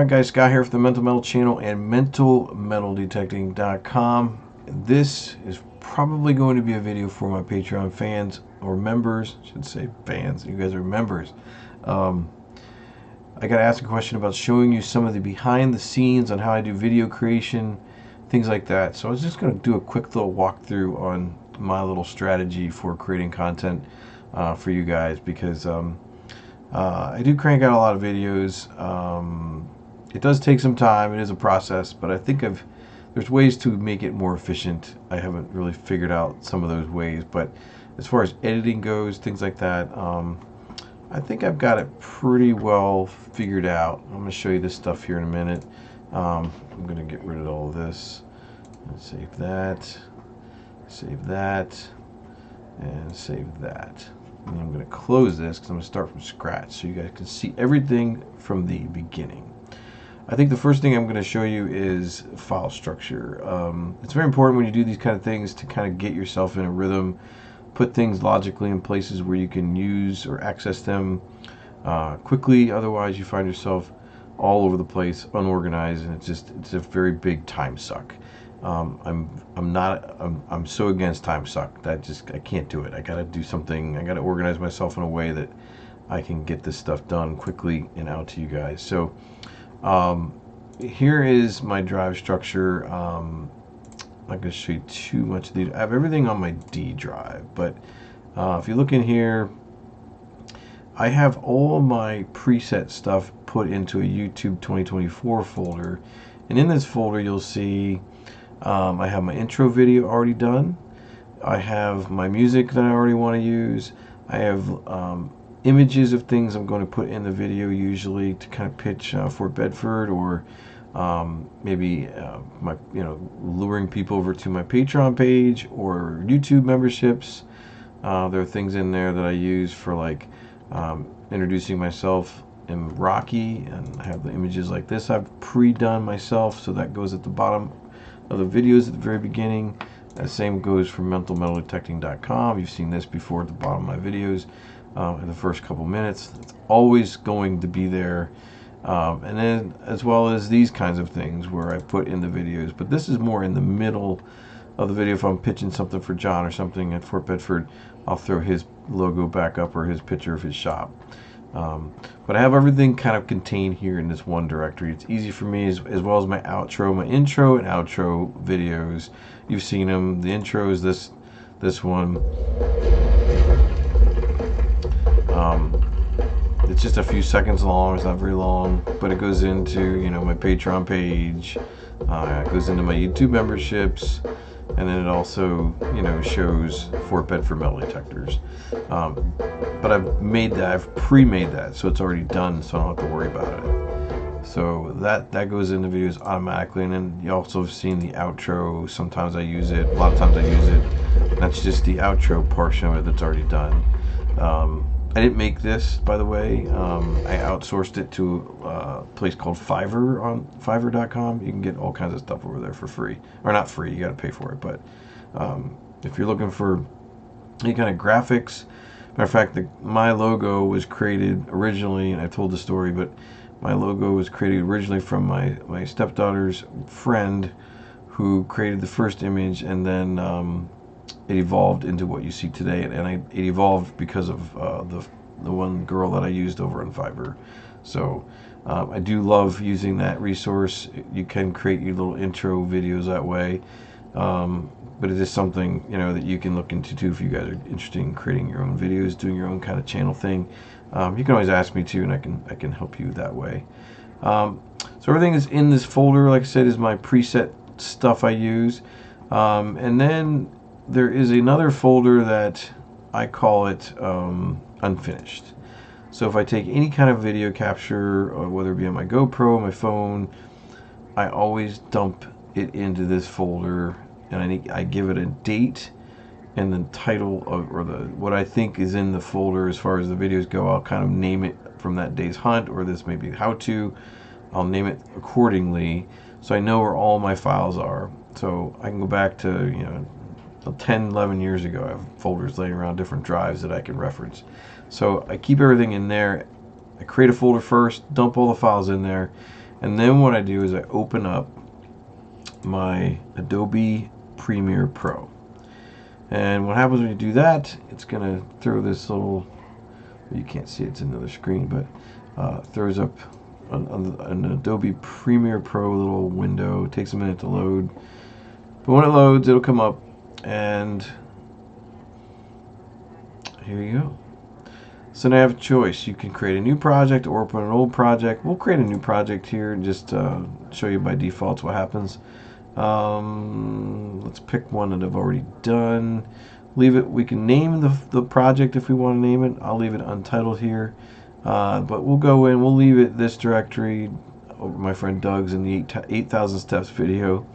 Alright guys, Scott here for the Mental Metal channel and mentalmetaldetecting.com. This is probably going to be a video for my Patreon fans or members. I should say fans, you guys are members. I got asked a question about showing you some of the behind the scenes on how I do video creation, things like that. So I was just going to do a quick little walkthrough on my little strategy for creating content for you guys, because I do crank out a lot of videos. It does take some time. It is a process, but I think there's ways to make it more efficient. I haven't really figured out some of those ways, but as far as editing goes, things like that, I think I've got it pretty well figured out. I'm going to show you this stuff here in a minute. I'm going to get rid of all of this and save that, and save that. And I'm going to close this because I'm going to start from scratch so you guys can see everything from the beginning. I think the first thing I'm going to show you is file structure. It's very important when you do these kind of things to kind of get yourself in a rhythm, put things logically in places where you can use or access them quickly. Otherwise, you find yourself all over the place, unorganized, and it's a very big time suck. I'm so against time suck that I can't do it. I got to do something. I got to organize myself in a way that I can get this stuff done quickly and out to you guys. So here is my drive structure. I'm not going to show you too much of these. I have everything on my D drive, but if you look in here, I have all my preset stuff put into a YouTube 2024 folder, and in this folder you'll see I have my intro video already done. I have my music that I already want to use. I have images of things I'm going to put in the video, usually to kind of pitch Fort Bedford, or maybe luring people over to my Patreon page or YouTube memberships. There are things in there that I use for like introducing myself in Rocky, and I have the images like this I've pre-done myself, so that goes at the bottom of the videos at the very beginning. That same goes for mentalmetaldetecting.com. You've seen this before at the bottom of my videos in the first couple minutes. It's always going to be there. And then as well as these kinds of things where I put in the videos, but this is more in the middle of the video. If I'm pitching something for John or something at Fort Bedford, I'll throw his logo back up or his picture of his shop. But I have everything kind of contained here in this one directory. It's easy for me, as well as my outro, my intro and outro videos. You've seen them. The intro is this one. It's just a few seconds long. It's not very long, but it goes into my Patreon page. It goes into my YouTube memberships, and then it also shows Fort Bedford metal detectors. But I've pre-made that, so it's already done, so I don't have to worry about it. So that goes into videos automatically. And then you also have seen the outro. Sometimes I use it, a lot of times I use it. That's just the outro portion of it that's already done. I didn't make this, by the way. I outsourced it to a place called Fiverr on Fiverr.com. You can get all kinds of stuff over there for free. Or not free, you got to pay for it. But if you're looking for any kind of graphics, matter of fact, my logo was created originally, and I told the story, but my logo was created originally from my stepdaughter's friend, who created the first image, and then it evolved into what you see today, and it evolved because of the one girl that I used over on Fiverr. So I do love using that resource. You can create your little intro videos that way, but it is something that you can look into too if you guys are interested in creating your own videos, doing your own kind of channel thing. You can always ask me too, and I can help you that way. So everything is in this folder. Like I said, is my preset stuff I use, and then there is another folder that I call it unfinished. So if I take any kind of video capture, or whether it be on my GoPro, my phone, I always dump it into this folder, and I give it a date and the title of, or what I think is in the folder as far as the videos go. I'll kind of name it from that day's hunt, or this may be how to. I'll name it accordingly, so I know where all my files are. So I can go back to 10, 11 years ago. I have folders laying around, different drives that I can reference. So I keep everything in there. I create a folder first, dump all the files in there, And then what I do is I open up my Adobe Premiere Pro. And what happens when you do that, it's going to throw this little, you can't see it's another screen, but throws up an Adobe Premiere Pro little window. It takes a minute to load. But when it loads, it'll come up, and here you go. So now I have a choice. You can create a new project or open an old project. We'll create a new project here and just show you by default what happens. Let's pick one that I've already done. Leave it. We can name the project if we want to name it. I'll leave it untitled here. But we'll go in. We'll leave it this directory. My friend Doug's in the 8,000 steps video.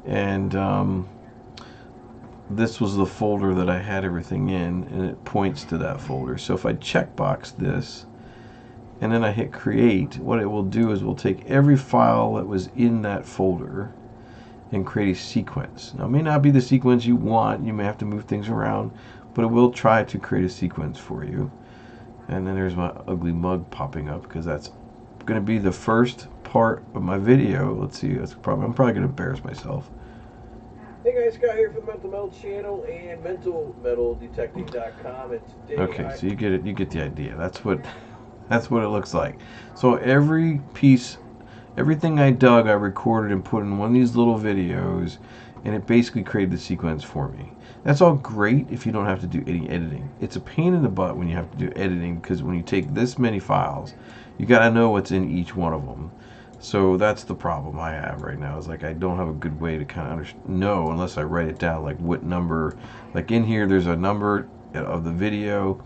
And this was the folder that I had everything in, and it points to that folder. So if I checkbox this and then I hit create, what it will do is we'll take every file that was in that folder and create a sequence. Now it may not be the sequence you want, you may have to move things around, but it will try to create a sequence for you. And then there's my ugly mug popping up because that's going to be the first part of my video. Let's see, I'm probably going to embarrass myself. Hey guys, Scott here from the Mental Metal channel and mentalmetalDetecting.com, and today okay, so you get it. You get the idea. That's what it looks like. So every piece, everything I dug, I recorded and put in one of these little videos, and it basically created the sequence for me. That's all great if you don't have to do any editing. It's a pain in the butt when you have to do editing, because when you take this many files, you got to know what's in each one of them. So that's the problem I have right now, is like I don't have a good way to kind of know unless I write it down, like what number, like in here there's a number of the video,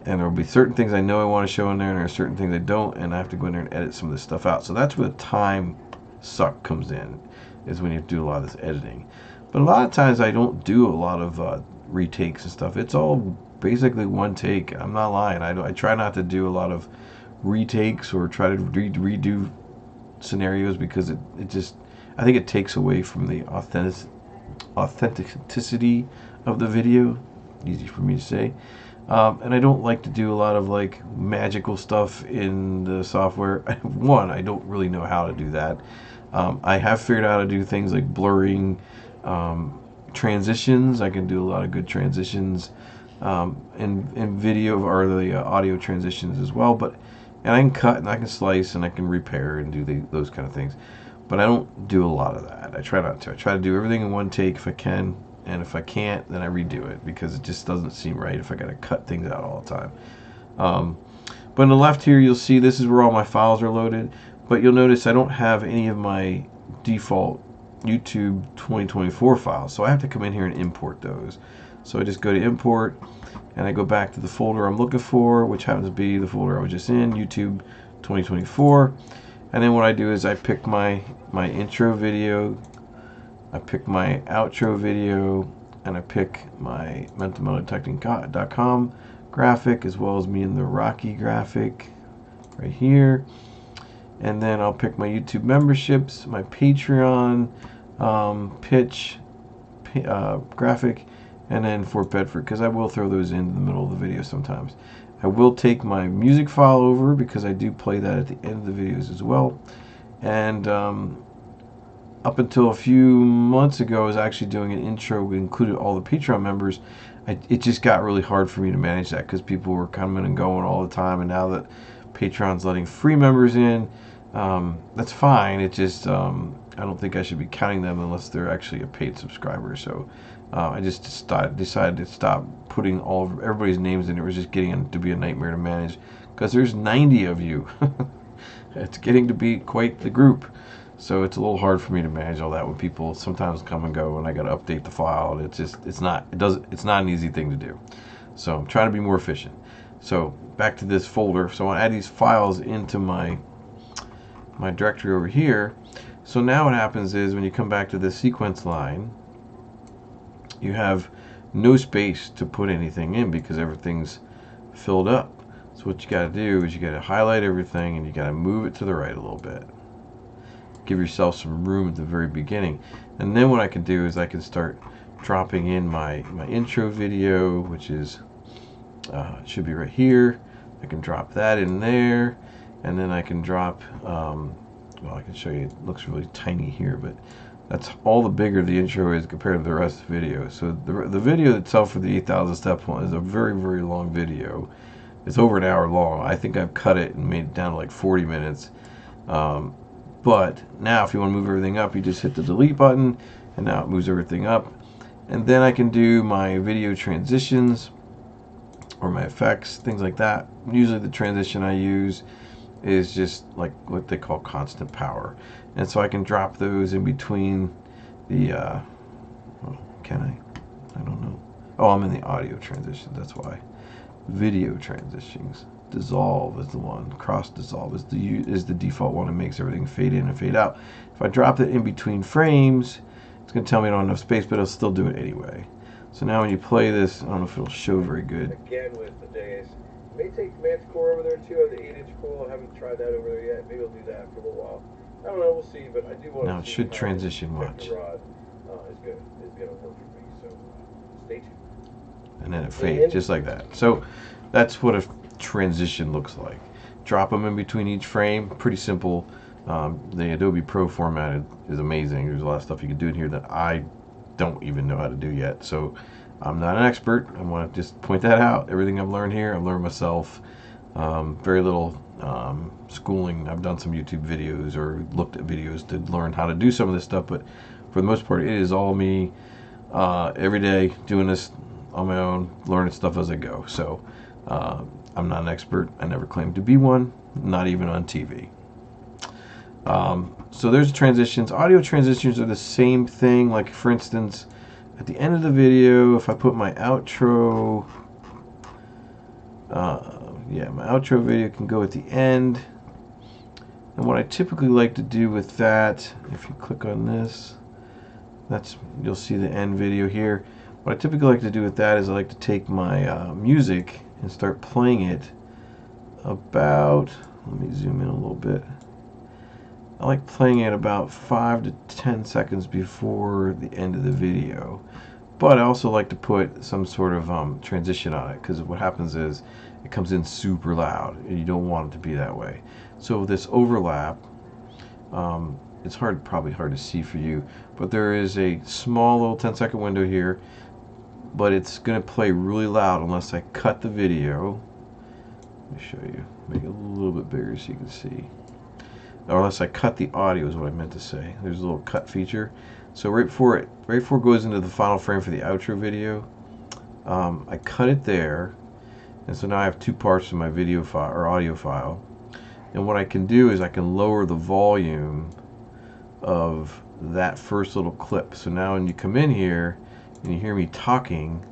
and there'll be certain things I know I want to show in there, and there are certain things I don't, and I have to go in there and edit some of this stuff out. So that's where the time suck comes in, is when you have to do a lot of this editing. But a lot of times I don't do a lot of retakes and stuff. It's all basically one take. I'm not lying. I try not to do a lot of retakes or try to redo scenarios, because it just, I think it takes away from the authenticity of the video. Easy for me to say. And I don't like to do a lot of like magical stuff in the software. One, I don't really know how to do that. I have figured out how to do things like blurring, transitions. I can do a lot of good transitions in video, or the audio transitions as well. And I can cut and I can slice and I can repair and do those kind of things. But I don't do a lot of that. I try not to. I try to do everything in one take if I can. And if I can't, then I redo it, because it just doesn't seem right if I got to cut things out all the time. But on the left here, you'll see this is where all my files are loaded. But you'll notice I don't have any of my default YouTube 2024 files. So I have to come in here and import those. So I just go to import, and I go back to the folder I'm looking for, which happens to be the folder I was just in, YouTube 2024. And then what I do is I pick my intro video, I pick my outro video, and I pick my mentalmetalDetecting.com graphic, as well as me in the Rocky graphic right here. And then I'll pick my YouTube memberships, my Patreon, pitch, graphic, and then Fort Bedford, because I will throw those in the middle of the video sometimes. I will take my music file over, because I do play that at the end of the videos as well. And up until a few months ago, I was actually doing an intro that included all the Patreon members. It just got really hard for me to manage that, because people were coming and going all the time. And now that Patreon's letting free members in, that's fine. It just, I don't think I should be counting them unless they're actually a paid subscriber. So I just decided to stop putting everybody's names in. It was just getting to be a nightmare to manage, because there's 90 of you. It's getting to be quite the group. So it's a little hard for me to manage all that when people sometimes come and go, and I got to update the file, and it's not an easy thing to do. So I'm trying to be more efficient. So back to this folder. So I want to add these files into my directory over here. So now what happens is, when you come back to this sequence line, you have no space to put anything in, because everything's filled up. So what you got to do is you got to highlight everything, and you got to move it to the right a little bit. Give yourself some room at the very beginning. And then what I can do is I can start dropping in my intro video, which is should be right here. I can drop that in there, and then I can drop well, I can show you, it looks really tiny here, but that's all the bigger the intro is compared to the rest of the video. So the video itself for the 8,000 step one is a very, very long video. It's over an hour long. I think I've cut it and made it down to like 40 minutes. But now if you want to move everything up, you just hit the delete button, and now it moves everything up. And then I can do my video transitions or my effects, things like that. Usually the transition I use is just like what they call constant power. And so I can drop those in between the, well, can I? I don't know. Oh, I'm in the audio transitions, that's why. Video transitions. Dissolve is the one. Cross dissolve is the default one. It makes everything fade in and fade out. If I drop it in between frames, it's going to tell me I don't have enough space, but it'll still do it anyway. So now when you play this, I don't know if it'll show very good. Again with the days. May take Matt's core over there too. I have the 8-inch core. I haven't tried that over there yet. Maybe I'll do that for a little while. I don't know. We'll see. But I do want to. Now it should transition much. Rod is going to work for me. So stay tuned. And then it fades just like that. So that's what a transition looks like. Drop them in between each frame. Pretty simple. The Adobe Pro format is amazing. There's a lot of stuff you can do in here that I don't even know how to do yet. So I'm not an expert. I want to just point that out. Everything I've learned here, I've learned myself. Very little schooling. I've done some YouTube videos or looked at videos to learn how to do some of this stuff, but for the most part, it is all me every day doing this on my own, learning stuff as I go. So I'm not an expert. I never claimed to be one, not even on TV. So there's transitions. Audio transitions are the same thing. Like for instance, at the end of the video, if I put my outro, my outro video can go at the end. And what I typically like to do with that, if you click on this, you'll see the end video here. What I typically like to do with that is I like to take my music and start playing it about, let me zoom in a little bit. I like playing it about 5 to 10 seconds before the end of the video. But I also like to put some sort of transition on it, because what happens is it comes in super loud and you don't want it to be that way. So this overlap, it's probably hard to see for you, but there is a small little 10-second window here, but it's going to play really loud unless I cut the video. Let me show you. Make it a little bit bigger so you can see. Or unless I cut the audio is what I meant to say. There's a little cut feature. So right before it goes into the final frame for the outro video, I cut it there, and so now I have two parts of my video file or audio file. And what I can do is I can lower the volume of that first little clip. So now when you come in here and you hear me talking,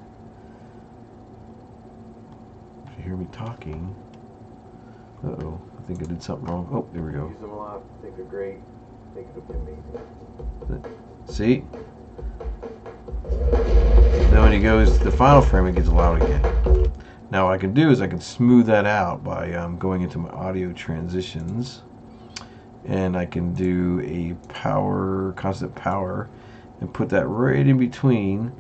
uh-oh, I think I did something wrong. Oh, there we go. Use them a lot. I think they're great. I think it'll be amazing. See? Then when he goes to the final frame, it gets loud again. Now what I can do is I can smooth that out by going into my audio transitions, and I can do a constant power, and put that right in between.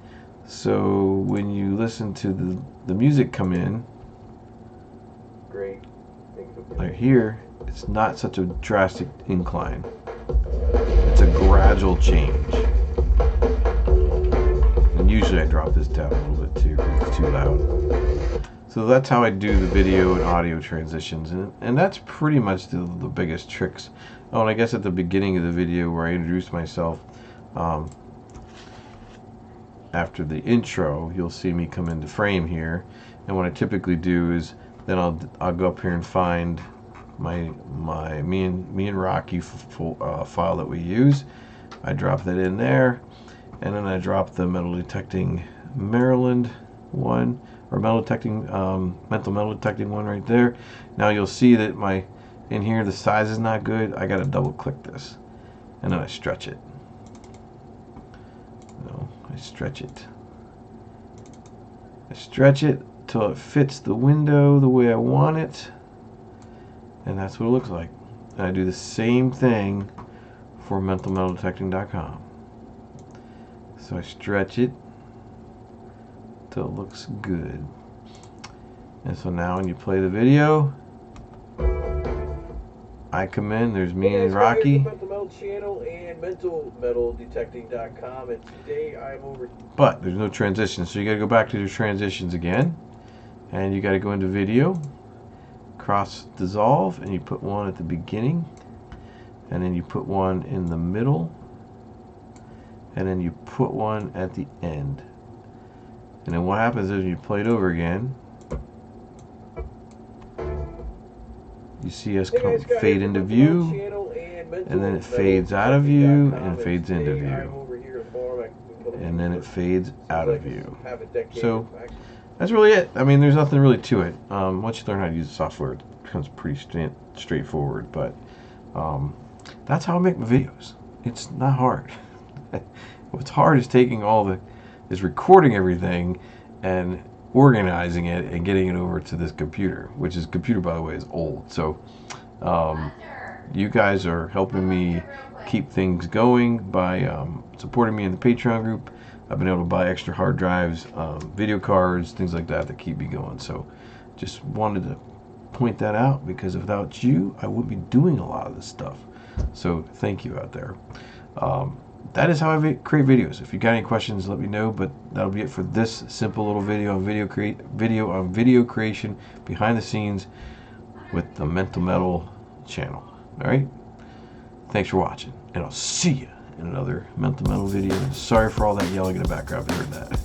So when you listen to the music come in, great. Like here, it's not such a drastic incline. It's a gradual change. And usually I drop this down a little bit too because it's too loud. So that's how I do the video and audio transitions, and that's pretty much the biggest tricks. Oh, and I guess at the beginning of the video where I introduced myself, after the intro, you'll see me come into frame here, and what I typically do is then I'll go up here and find my me and Rocky file that we use. I drop that in there, and then I drop the metal detecting Maryland one, or mental metal detecting one right there. Now you'll see that in here the size is not good. I gotta double click this, and then I stretch it. No, I stretch it till it fits the window the way I want it, and that's what it looks like. And I do the same thing for mentalmetalldetecting.com. So I stretch it till it looks good, and so now when you play the video, I come in. There's me Hey and guys, Rocky. Mental Metal channel and mentalmetaldetecting.com, and today I'm over. But there's no transition, so you got to go back to your transitions again, and you got to go into video, cross dissolve, and you put one at the beginning, and then you put one in the middle, and then you put one at the end. And then what happens is when you play it over again, you see us fade into view, and then it fades out of view and fades into view, and then it fades out of view. So that's really it. I mean, there's nothing really to it. Once you learn how to use the software, it becomes pretty straightforward. But that's how I make my videos. It's not hard. What's hard is taking is recording everything and organizing it and getting it over to this computer, which is computer, by the way, is old. So you guys are helping me keep things going by supporting me in the Patreon group. I've been able to buy extra hard drives, video cards, things like that keep me going. So just wanted to point that out, because without you, I wouldn't be doing a lot of this stuff. So thank you out there. That is how I create videos. If you got any questions, let me know. But that'll be it for this simple little video on video creation behind the scenes with the Mental Metal channel. All right. Thanks for watching, and I'll see you in another Mental Metal video. Sorry for all that yelling in the background. I heard that.